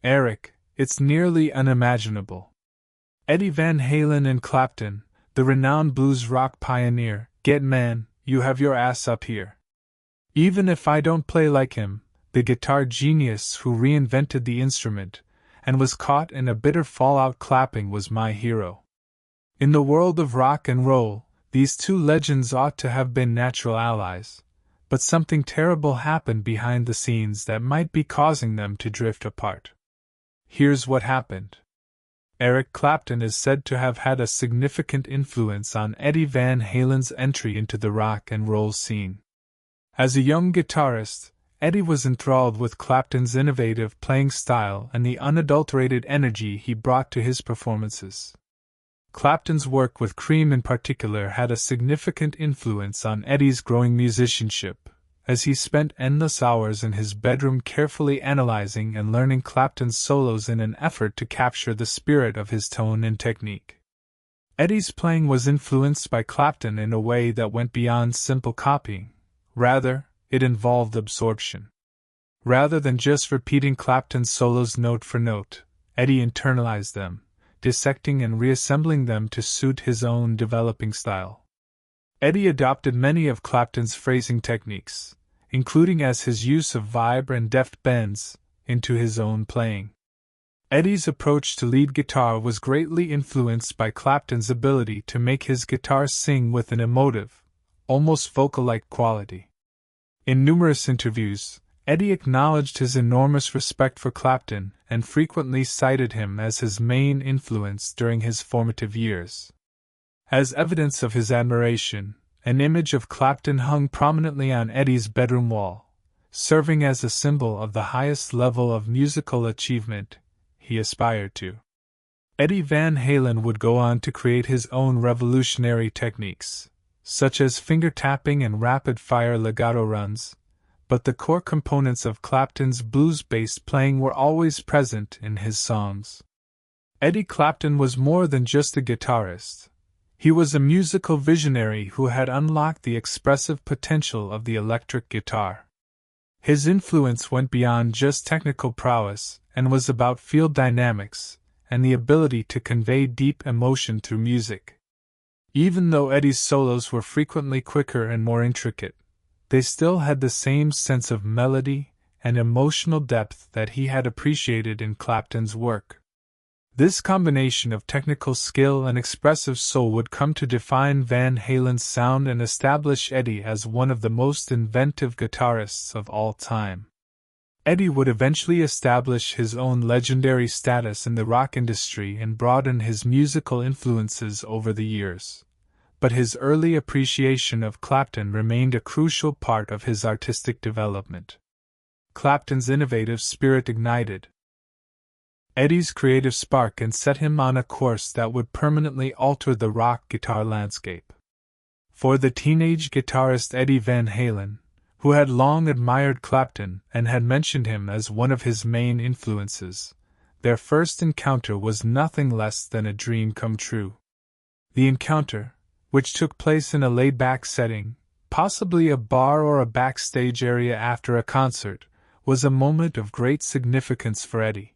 Eric, it's nearly unimaginable. Eddie Van Halen and Clapton, the renowned blues rock pioneer, get man, you have your ass up here. Even if I don't play like him, the guitar genius who reinvented the instrument, and was caught in a bitter fallout clapping was my hero. In the world of rock and roll, these two legends ought to have been natural allies, but something terrible happened behind the scenes that might be causing them to drift apart. Here's what happened. Eric Clapton is said to have had a significant influence on Eddie Van Halen's entry into the rock and roll scene. As a young guitarist, Eddie was enthralled with Clapton's innovative playing style and the unadulterated energy he brought to his performances. Clapton's work with Cream in particular had a significant influence on Eddie's growing musicianship, as he spent endless hours in his bedroom carefully analyzing and learning Clapton's solos in an effort to capture the spirit of his tone and technique. Eddie's playing was influenced by Clapton in a way that went beyond simple copying. Rather, it involved absorption. Rather than just repeating Clapton's solos note for note, Eddie internalized them, dissecting and reassembling them to suit his own developing style. Eddie adopted many of Clapton's phrasing techniques, including as his use of vibe and deft bends, into his own playing. Eddie's approach to lead guitar was greatly influenced by Clapton's ability to make his guitar sing with an emotive, almost vocal-like quality. In numerous interviews, Eddie acknowledged his enormous respect for Clapton and frequently cited him as his main influence during his formative years. As evidence of his admiration, an image of Clapton hung prominently on Eddie's bedroom wall, serving as a symbol of the highest level of musical achievement he aspired to. Eddie Van Halen would go on to create his own revolutionary techniques, such as finger-tapping and rapid-fire legato runs, but the core components of Clapton's blues-based playing were always present in his songs. Eddie Clapton was more than just a guitarist. He was a musical visionary who had unlocked the expressive potential of the electric guitar. His influence went beyond just technical prowess and was about field dynamics and the ability to convey deep emotion through music. Even though Eddie's solos were frequently quicker and more intricate, they still had the same sense of melody and emotional depth that he had appreciated in Clapton's work. This combination of technical skill and expressive soul would come to define Van Halen's sound and establish Eddie as one of the most inventive guitarists of all time. Eddie would eventually establish his own legendary status in the rock industry and broaden his musical influences over the years. But his early appreciation of Clapton remained a crucial part of his artistic development. Clapton's innovative spirit ignited Eddie's creative spark and set him on a course that would permanently alter the rock guitar landscape. For the teenage guitarist Eddie Van Halen, who had long admired Clapton and had mentioned him as one of his main influences, their first encounter was nothing less than a dream come true. The encounter, which took place in a laid-back setting, possibly a bar or a backstage area after a concert, was a moment of great significance for Eddie.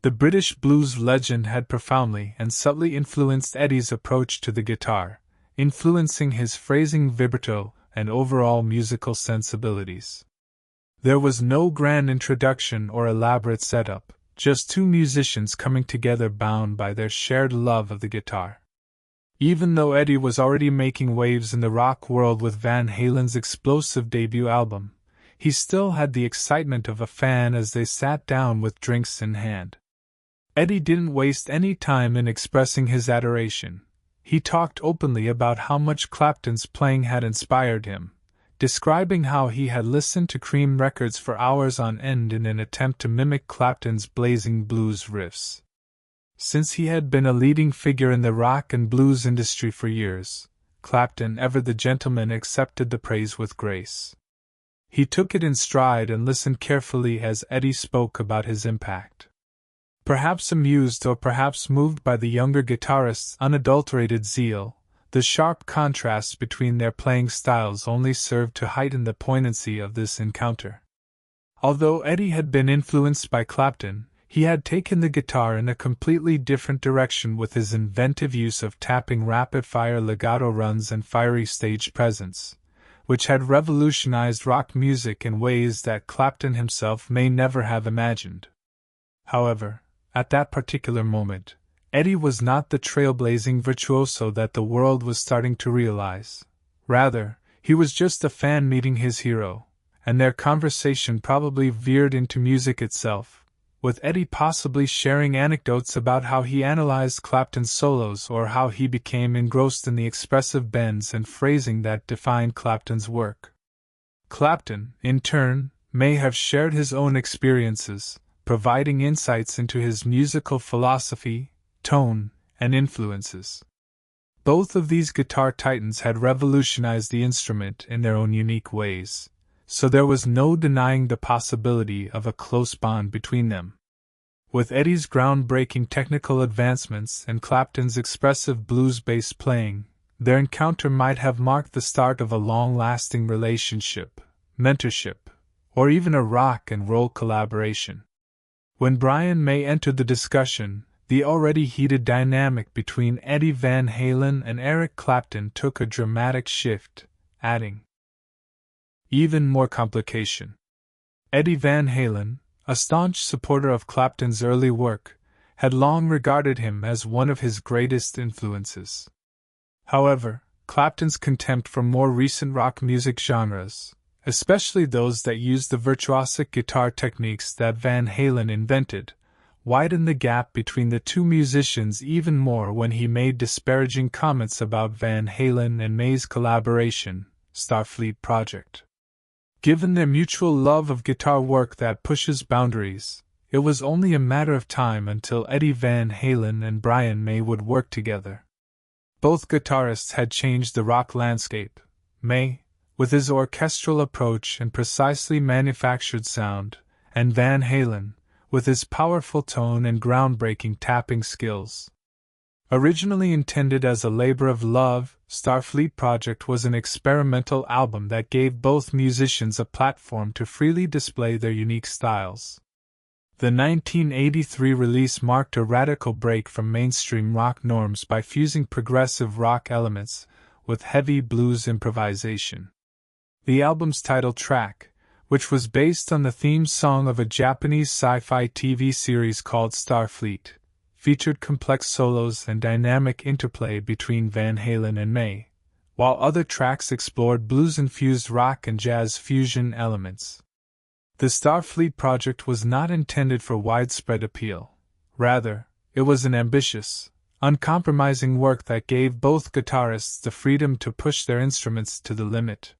The British blues legend had profoundly and subtly influenced Eddie's approach to the guitar, influencing his phrasing, vibrato, and overall musical sensibilities. There was no grand introduction or elaborate setup, just two musicians coming together bound by their shared love of the guitar. Even though Eddie was already making waves in the rock world with Van Halen's explosive debut album, he still had the excitement of a fan as they sat down with drinks in hand. Eddie didn't waste any time in expressing his adoration. He talked openly about how much Clapton's playing had inspired him, describing how he had listened to Cream records for hours on end in an attempt to mimic Clapton's blazing blues riffs. Since he had been a leading figure in the rock and blues industry for years, Clapton, ever the gentleman, accepted the praise with grace. He took it in stride and listened carefully as Eddie spoke about his impact. Perhaps amused or perhaps moved by the younger guitarist's unadulterated zeal, the sharp contrast between their playing styles only served to heighten the poignancy of this encounter. Although Eddie had been influenced by Clapton, he had taken the guitar in a completely different direction with his inventive use of tapping rapid-fire legato runs and fiery stage presence, which had revolutionized rock music in ways that Clapton himself may never have imagined. However, at that particular moment, Eddie was not the trailblazing virtuoso that the world was starting to realize. Rather, he was just a fan meeting his hero, and their conversation probably veered into music itself, with Eddie possibly sharing anecdotes about how he analyzed Clapton's solos or how he became engrossed in the expressive bends and phrasing that defined Clapton's work. Clapton, in turn, may have shared his own experiences, providing insights into his musical philosophy, tone, and influences. Both of these guitar titans had revolutionized the instrument in their own unique ways, so there was no denying the possibility of a close bond between them. With Eddie's groundbreaking technical advancements and Clapton's expressive blues-based playing, their encounter might have marked the start of a long-lasting relationship, mentorship, or even a rock and roll collaboration. When Brian May entered the discussion, the already heated dynamic between Eddie Van Halen and Eric Clapton took a dramatic shift, adding even more complication. Eddie Van Halen, a staunch supporter of Clapton's early work, had long regarded him as one of his greatest influences. However, Clapton's contempt for more recent rock music genres, especially those that used the virtuosic guitar techniques that Van Halen invented, widened the gap between the two musicians even more when he made disparaging comments about Van Halen and May's collaboration, Starfleet project. Given their mutual love of guitar work that pushes boundaries, it was only a matter of time until Eddie Van Halen and Brian May would work together. Both guitarists had changed the rock landscape. May, with his orchestral approach and precisely manufactured sound, and Van Halen, with his powerful tone and groundbreaking tapping skills. Originally intended as a labor of love, Starfleet Project was an experimental album that gave both musicians a platform to freely display their unique styles. The 1983 release marked a radical break from mainstream rock norms by fusing progressive rock elements with heavy blues improvisation. The album's title track, which was based on the theme song of a Japanese sci-fi TV series called Starfleet, featured complex solos and dynamic interplay between Van Halen and May, while other tracks explored blues-infused rock and jazz fusion elements. The Starfleet project was not intended for widespread appeal. Rather, it was an ambitious, uncompromising work that gave both guitarists the freedom to push their instruments to the limit.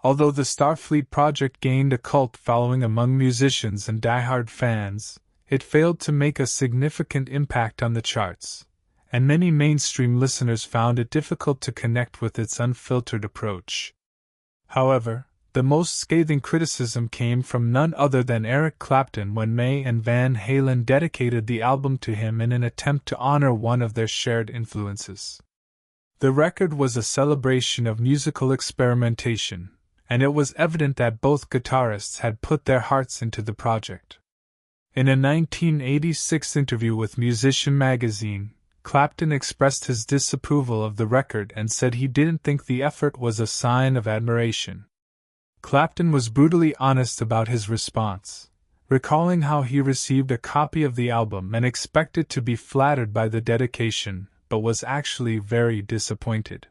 Although the Starfleet project gained a cult following among musicians and diehard fans, it failed to make a significant impact on the charts, and many mainstream listeners found it difficult to connect with its unfiltered approach. However, the most scathing criticism came from none other than Eric Clapton when May and Van Halen dedicated the album to him in an attempt to honor one of their shared influences. The record was a celebration of musical experimentation, and it was evident that both guitarists had put their hearts into the project. In a 1986 interview with Musician magazine, Clapton expressed his disapproval of the record and said he didn't think the effort was a sign of admiration. Clapton was brutally honest about his response, recalling how he received a copy of the album and expected to be flattered by the dedication, but was actually very disappointed.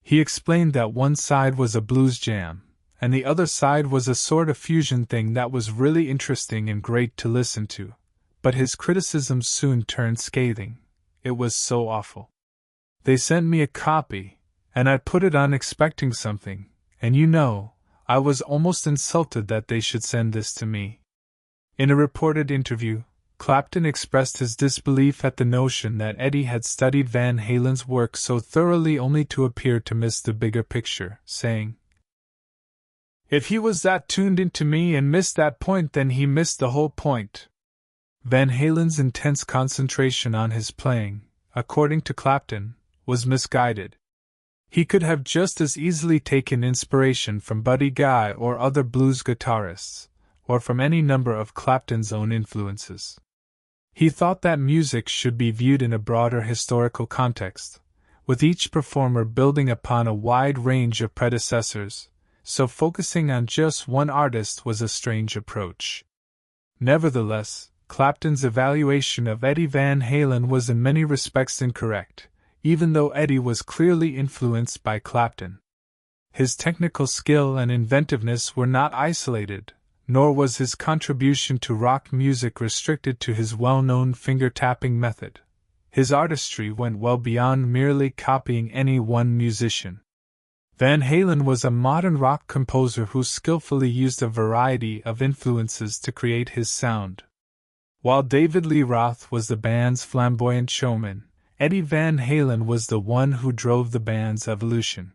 He explained that one side was a blues jam, and the other side was a sort of fusion thing that was really interesting and great to listen to, but his criticisms soon turned scathing. It was so awful. They sent me a copy, and I put it on expecting something, and I was almost insulted that they should send this to me. In a reported interview, Clapton expressed his disbelief at the notion that Eddie had studied Van Halen's work so thoroughly only to appear to miss the bigger picture, saying, "If he was that tuned into me and missed that point, then he missed the whole point." Van Halen's intense concentration on his playing, according to Clapton, was misguided. He could have just as easily taken inspiration from Buddy Guy or other blues guitarists, or from any number of Clapton's own influences. He thought that music should be viewed in a broader historical context, with each performer building upon a wide range of predecessors, so focusing on just one artist was a strange approach. Nevertheless, Clapton's evaluation of Eddie Van Halen was in many respects incorrect, even though Eddie was clearly influenced by Clapton. His technical skill and inventiveness were not isolated, nor was his contribution to rock music restricted to his well-known finger-tapping method. His artistry went well beyond merely copying any one musician. Van Halen was a modern rock composer who skillfully used a variety of influences to create his sound. While David Lee Roth was the band's flamboyant showman, Eddie Van Halen was the one who drove the band's evolution.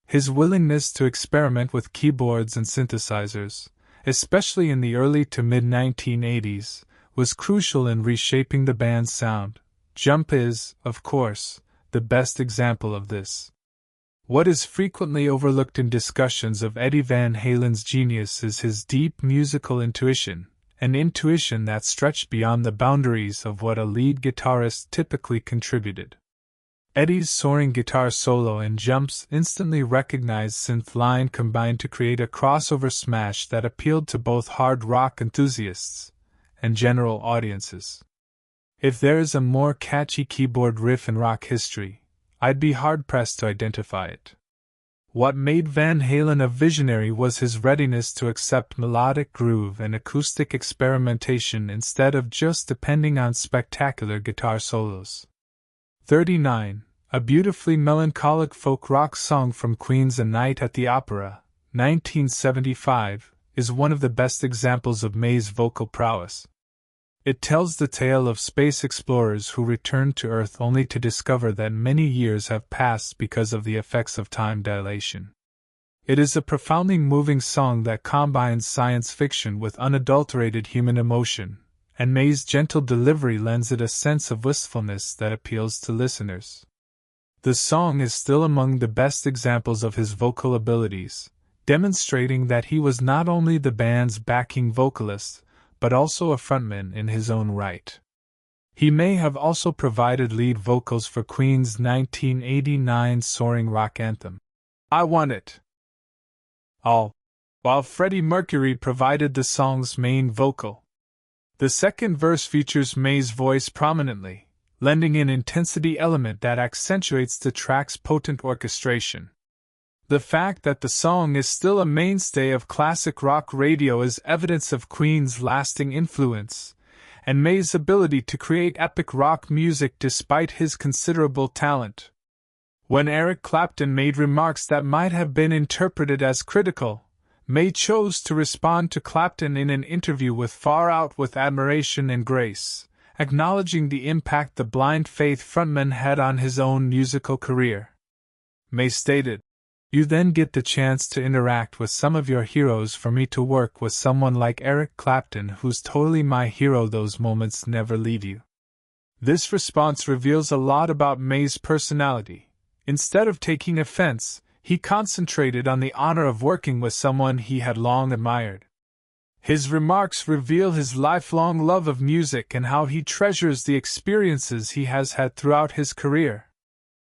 His willingness to experiment with keyboards and synthesizers, especially in the early to mid-1980s, was crucial in reshaping the band's sound. Jump is, of course, the best example of this. What is frequently overlooked in discussions of Eddie Van Halen's genius is his deep musical intuition, an intuition that stretched beyond the boundaries of what a lead guitarist typically contributed. Eddie's soaring guitar solo and Jump's instantly recognized synth line combined to create a crossover smash that appealed to both hard rock enthusiasts and general audiences. If there is a more catchy keyboard riff in rock history, I'd be hard-pressed to identify it. What made Van Halen a visionary was his readiness to accept melodic groove and acoustic experimentation instead of just depending on spectacular guitar solos. 39. A beautifully melancholic folk rock song from Queen's A Night at the Opera, 1975, is one of the best examples of May's vocal prowess. It tells the tale of space explorers who return to Earth only to discover that many years have passed because of the effects of time dilation. It is a profoundly moving song that combines science fiction with unadulterated human emotion, and May's gentle delivery lends it a sense of wistfulness that appeals to listeners. The song is still among the best examples of his vocal abilities, demonstrating that he was not only the band's backing vocalist, but also a frontman in his own right. He may have also provided lead vocals for Queen's 1989 soaring rock anthem, I Want It All, while Freddie Mercury provided the song's main vocal. The second verse features May's voice prominently, lending an intensity element that accentuates the track's potent orchestration. The fact that the song is still a mainstay of classic rock radio is evidence of Queen's lasting influence, and May's ability to create epic rock music despite his considerable talent. When Eric Clapton made remarks that might have been interpreted as critical, May chose to respond to Clapton in an interview with Far Out with admiration and grace, acknowledging the impact the Blind Faith frontman had on his own musical career. May stated, "You then get the chance to interact with some of your heroes. For me to work with someone like Eric Clapton, who's totally my hero, those moments never leave you." This response reveals a lot about May's personality. Instead of taking offense, he concentrated on the honor of working with someone he had long admired. His remarks reveal his lifelong love of music and how he treasures the experiences he has had throughout his career.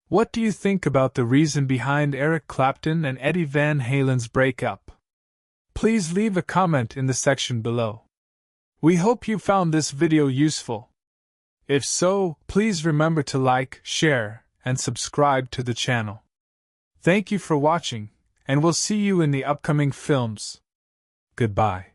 What do you think about the reason behind Eric Clapton and Eddie Van Halen's breakup? Please leave a comment in the section below. We hope you found this video useful. If so, please remember to like, share, and subscribe to the channel. Thank you for watching, and we'll see you in the upcoming films. Goodbye.